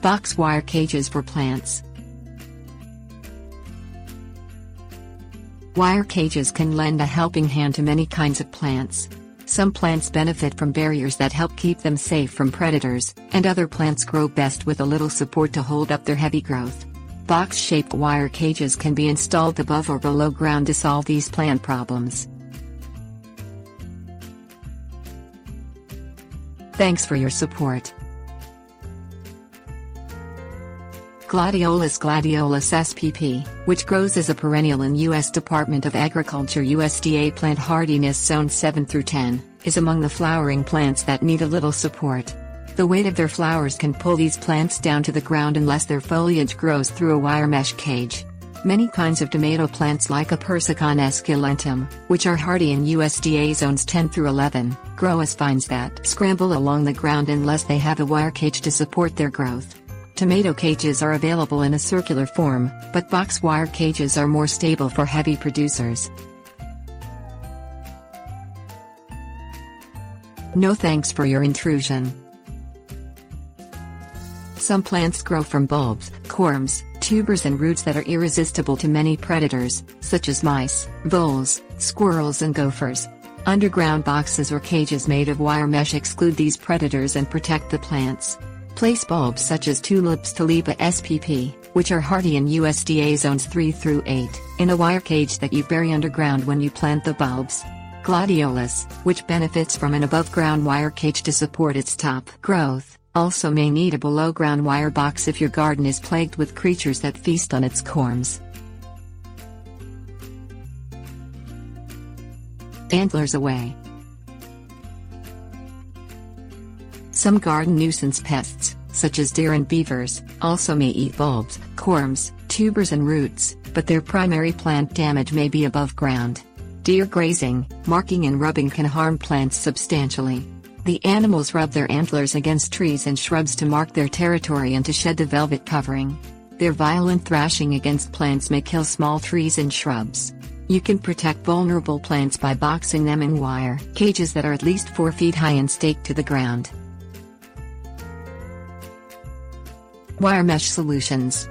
Box wire cages for plants. Wire cages can lend a helping hand to many kinds of plants. Some plants benefit from barriers that help keep them safe from predators, and other plants grow best with a little support to hold up their heavy growth. Box-shaped wire cages can be installed above or below ground to solve these plant problems. Thanks for your support. Gladiolus spp, which grows as a perennial in U.S. Department of Agriculture USDA plant hardiness zone 7 through 10, is among the flowering plants that need a little support. The weight of their flowers can pull these plants down to the ground unless their foliage grows through a wire mesh cage. Many kinds of tomato plants like a Persicon esculentum, which are hardy in USDA zones 10 through 11, grow as vines that scramble along the ground unless they have a wire cage to support their growth. Tomato cages are available in a circular form, but box wire cages are more stable for heavy producers. No thanks for your intrusion. Some plants grow from bulbs, corms, tubers and roots that are irresistible to many predators, such as mice, voles, squirrels and gophers. Underground boxes or cages made of wire mesh exclude these predators and protect the plants. Place bulbs such as Tulips tulipa spp, which are hardy in USDA zones 3 through 8, in a wire cage that you bury underground when you plant the bulbs. Gladiolus, which benefits from an above-ground wire cage to support its top growth, also may need a below-ground wire box if your garden is plagued with creatures that feast on its corms. Antlers Away. Some garden nuisance pests, such as deer and beavers, also may eat bulbs, corms, tubers and roots, but their primary plant damage may be above ground. Deer grazing, marking and rubbing can harm plants substantially. The animals rub their antlers against trees and shrubs to mark their territory and to shed the velvet covering. Their violent thrashing against plants may kill small trees and shrubs. You can protect vulnerable plants by boxing them in wire cages that are at least 4 feet high and staked to the ground. Wire mesh solutions.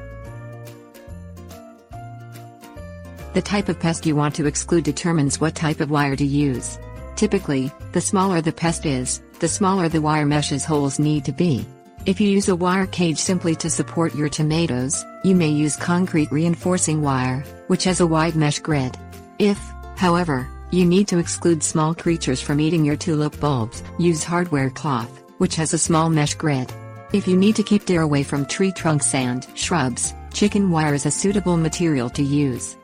The type of pest you want to exclude determines what type of wire to use. Typically, the smaller the pest is, the smaller the wire mesh's holes need to be. If you use a wire cage simply to support your tomatoes, you may use concrete reinforcing wire, which has a wide mesh grid. If, however, you need to exclude small creatures from eating your tulip bulbs, use hardware cloth, which has a small mesh grid. If you need to keep deer away from tree trunks and shrubs, chicken wire is a suitable material to use.